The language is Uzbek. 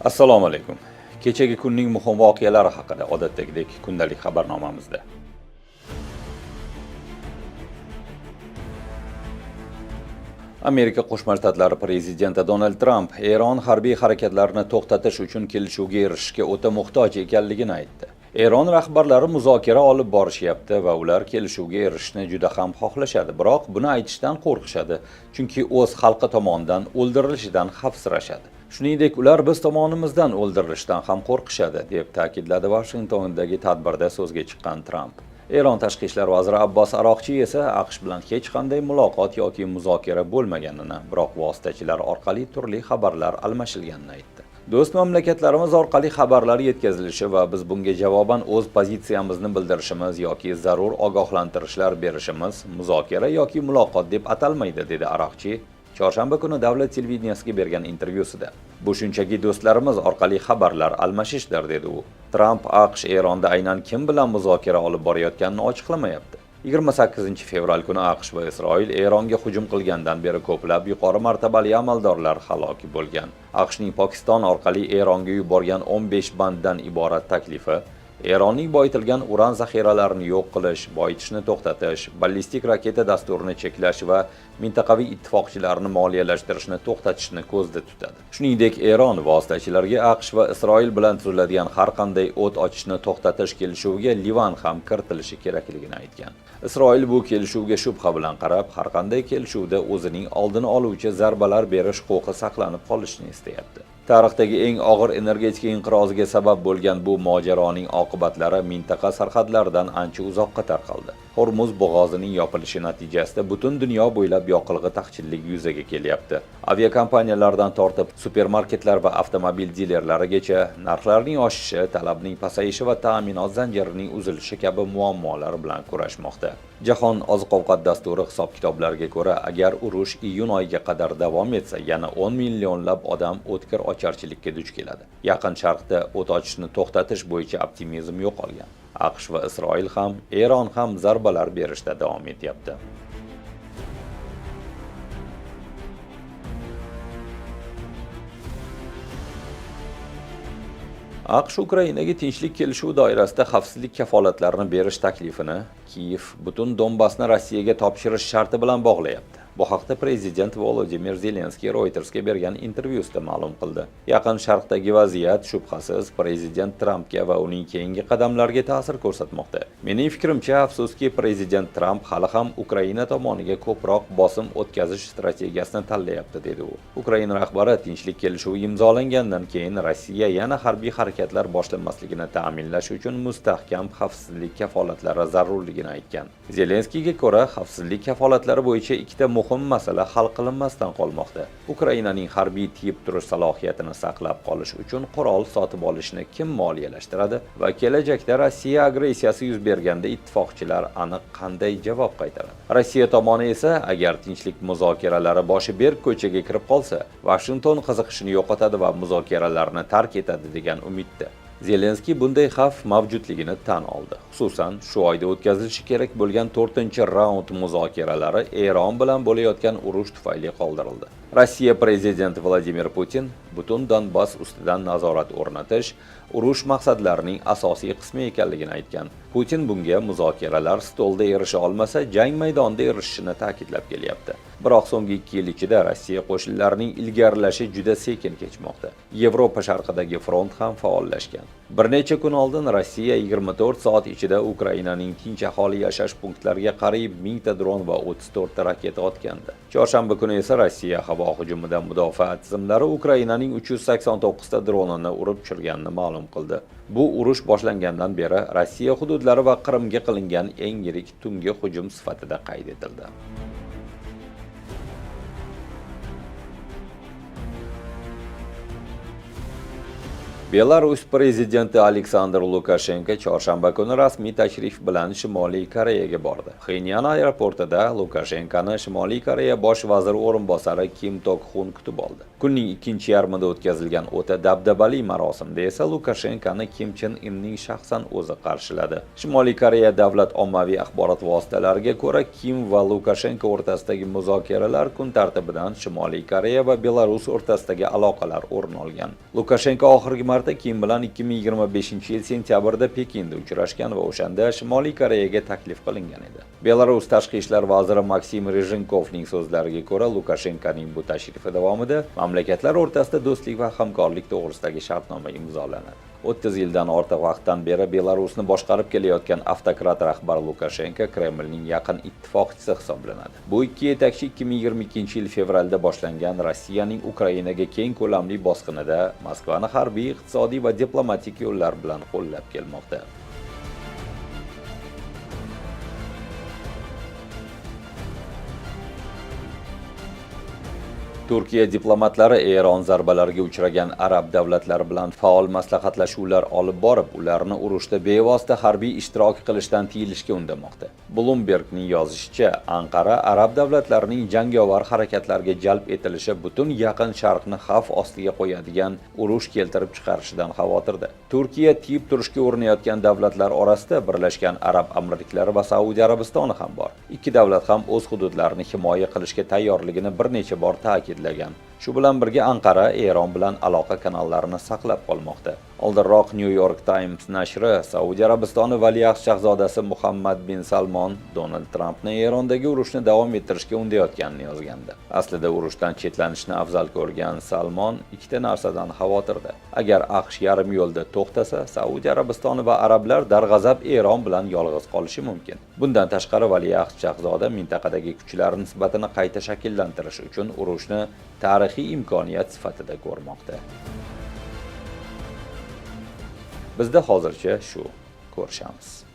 Assalomu alaykum. Kechagi kunning muhim voqealari haqida odatdagidek kundalik xabarnomamizda. Amerika Qo'shma Shtatlari prezidenti Donald Tramp Eron harbiy harakatlarini to'xtatish uchun kelishuvga erishishga o'ta muhtoj ekanligini aytdi. Eron rahbarlari muzokara olib borishyapti va ular kelishuvga erishishni juda ham xohlashadi, biroq buni aytishdan qo'rqishadi, chunki o'z xalqi tomonidan o'ldirilishidan xavfsirashadi. Shuningdek, ular biz tomonimizdan o'ldirilishdan ham qo'rqishadi, deb ta'kidladi Vashingtondagi tadbirda so'zga chiqqan Tramp. Eron tashqi ishlar vaziri Abbos Aroqchi esa AQSh bilan hech qanday muloqot yoki muzokara bo'lmaganini, biroq vositachilar orqali turli xabarlar almashilganini aytdi. Do'st mamlakatlarimiz orqali xabarlar yetkazilishi va biz bunga javoban o'z pozitsiyamizni bildirishimiz yoki zarur ogohlantirishlar berishimiz muzokara yoki muloqot deb atalmaydi, dedi Aroqchi chorshanba kuni davlat televideniyasiga bergan intervyusida. Bu shunchaki do'stlarimiz orqali xabarlar almashishdir, dedi u. Tramp AQSh Eronda aynan kim bilan muzokara olib borayotganini ochiqlamayapti. 28-fevral kuni AQSh va Isroil Eronga hujum qilgandan beri ko'plab yuqori martabali amaldorlar halok bo'lgan. AQShning Pokiston orqali Eronga yuborgan 15 banddan iborat taklifi Eronning boyitilgan uran zaxiralarini yo'q qilish, boyitishni to'xtatish, ballistik raketa dasturini cheklash va mintaqaviy ittifoqchilarni moliyalashtirishni to'xtatishni ko'zda tutadi. Shuningdek, Eron vositachilarga AQSh va Isroil bilan tuziladigan har qanday o't ochishni to'xtatish kelishuviga Livan ham kiritilishi kerakligini aytgan. Isroil bu kelishuvga shubha bilan qarab, har qanday kelishuvda o'zining oldini oluvchi zarbalar berish huquqi saqlanib qolishini istayapti. Tarixdagi eng og'ir energetika inqiroziga sabab bo'lgan bu mojaroning oqibatlari mintaqa sarhadlaridan ancha uzoqqa tarqaldi. Hormuz bo'g'ozining yopilishi natijasida butun dunyo bo'ylab yoqilg'i taqchillik yuzaga kelyapti. Aviakompaniyalardan tortib supermarketlar va avtomobil dilerlarigacha narxlarning oshishi, talabning pasayishi va ta'minot zanjirining uzilishi kabi muammolar bilan kurashmoqda. Jahon oziq-ovqat dasturi hisob-kitoblariga ko'ra, agar urush iyun oyiga qadar davom etsa, yana 10 millionlab odam o'tkir ocharchilikka duch keladi. Yaqin Sharqda o't ochishni to'xtatish bo'yicha optimizm yo'qolgan. AQSh va Isroil ham, Eron ham zarbalar berishda davom etyapti. AQSh Ukrainaga tinchlik kelishuvi doirasida xavfsizlik kafolatlarini berish taklifini Kiyev butun Donbassni Rossiyaga topshirish sharti bilan bog'layapti. Bu haqda prezident Volodimir Zelenskiy Reutersga bergan intervyusida ma'lum qildi. Yaqin Sharqdagi vaziyat shubhasiz prezident Trampga va uning keyingi qadamlariga ta'sir ko'rsatmoqda. Mening fikrimcha, afsuski prezident Tramp hali ham Ukraina tomoniga ko'proq bosim o'tkazish strategiyasini tanlayapti, dedi u. Ukraina rahbari tinchlik kelishuvi imzolangandan keyin Rossiya yana harbiy harakatlar boshlanmasligini ta'minlash uchun mustahkam xavfsizlik kafolatlari zarurligini aytgan. Zelenskiyga ko'ra, xavfsizlik kafolatlari bo'yicha ikkita muhim masala hal qilinmasdan qolmoqda. Ukrainaning harbiy tiyib turish salohiyatini saqlab qolish uchun qurol sotib olishni kim moliyalashtiradi va kelajakda Rossiya agressiyasi yuz berganda ittifoqchilar aniq qanday javob qaytaradi? Rossiya tomoni esa agar tinchlik muzokaralari boshi berk ko'chaga kirib qolsa, Vashington qiziqishini yo'qotadi va muzokaralarni tark etadi degan umidda. Zelenskiy bunday xavf mavjudligini tan oldi. Xususan, shu oyda o'tkazilishi kerak bo'lgan 4-raund muzokaralari Eron bilan bo'layotgan urush tufayli qoldirildi. Rossiya prezidenti Vladimir Putin butun Donbass ustidan nazorat o'rnatish urush maqsadlarining asosiy qismi ekanligini aytgan. Putin bunga muzokaralar stolda erisha olmasa, jang maydonida erishishini ta'kidlab kelyapti. Biroq so'nggi 2 yil ichida Rossiya qo'shinlarining ilgarilashi juda sekin kechmoqda. Yevropa sharqidagi front ham faollashgan. Bir necha kun oldin Rossiya 24 soat ichida Ukrainaning tinch aholi yashash punktlariga qariyb 1000 ta dron va 34 ta raketa otgandi. Chorshanba kuni esa Rossiya havo hujumidan mudofaa tizimlari Ukrainaning 389 ta dronini urib tushirganini ma'lum qildi. Bu urush boshlangandan beri Rossiya hududlari va Qrimga qilingan eng yirik tungi hujum sifatida qayd etildi. Belarus prezidenti Aleksandr Lukashenko chorshanba kuni rasmiy tashrif bilan Shimoliy Koreyaga bordi. Pxenyan aeroportida Lukashenkoni Shimoliy Koreya bosh vaziri o'rinbosari Kim Tok Hun kutib oldi. Kunning ikkinchi yarmida o'tkazilgan o'ta dabdabali marosimda esa Lukashenkoni Kim Chen Inning shaxsan o'zi qarshiladi. Shimoliy Koreya davlat ommaviy axborot vositalariga ko'ra, Kim va Lukashenko o'rtasidagi muzokaralar kun tartibidan Shimoliy Koreya va Belarus o'rtasidagi aloqalar o'rin olgan. Lukashenko oxirgi marta Kim bilan 2025-yil sentyabrda Pekinda uchrashgan va o'shanda Shimoliy Koreyaga taklif qilingan edi. Belarus tashqi ishlar vaziri Maksim Rezhenkovning so'zlariga ko'ra, Lukashenkoning bu tashrifi davomida mamlakatlar o'rtasida do'stlik va hamkorlik to'g'risidagi shartnoma imzolanadi. 30 yildan ortiq vaqtdan beri Belarusni boshqarib kelayotgan avtokrat rahbar Lukashenko Kremlning yaqin ittifoqchisi hisoblanadi. Bu ikki yetakchi 2022-yil fevralda boshlangan Rossiyaning Ukrainaga keng ko'lamli bosqinida Moskvani harbiy, iqtisodiy va diplomatik yo'llar bilan qo'llab kelmoqda. Turkiya diplomatlari Eron zarbalariga uchragan arab davlatlari bilan faol maslahatlashuvlar olib borib, ularni urushda bevosita harbiy ishtirok qilishdan tiyilishga undamoqda. Bloombergning yozishicha, Anqara arab davlatlarining jangovar harakatlarga jalb etilishi butun Yaqin Sharqni xavf ostiga qo'yadigan urush keltirib chiqarishidan xavotirda. Turkiya tiyib turishga urinayotgan davlatlar orasida Birlashgan Arab Amirliklari va Saudiya Arabistoni ham bor. Ikki davlat ham o'z hududlarini himoya qilishga tayyorligini bir necha bor ta'kidlagan. Shu bilan birga Anqara Eron bilan aloqa kanallarini saqlab qolmoqda. Oldinroq New York Times nashri Saudiya Arabistoni valiahd shahzodasi Muhammad bin Salmon Donald Trampni Erondagi urushni davom ettirishga undayotganini yozgandi. Aslida urushdan chetlanishni afzal ko'rgan Salmon ikkita narsadan xavotirda. Agar AQSh yarim yo'lda to'xtasa, Saudiya Arabistoni va arablar darg'azab Eron bilan yolg'iz qolishi mumkin. Bundan tashqari valiahd shahzoda mintaqadagi kuchlar nisbatini qayta shakllantirish uchun urushni tarixiy imkoniyat sifatida ko'rmoqda. Bizda hozircha shu. Ko'rishamiz.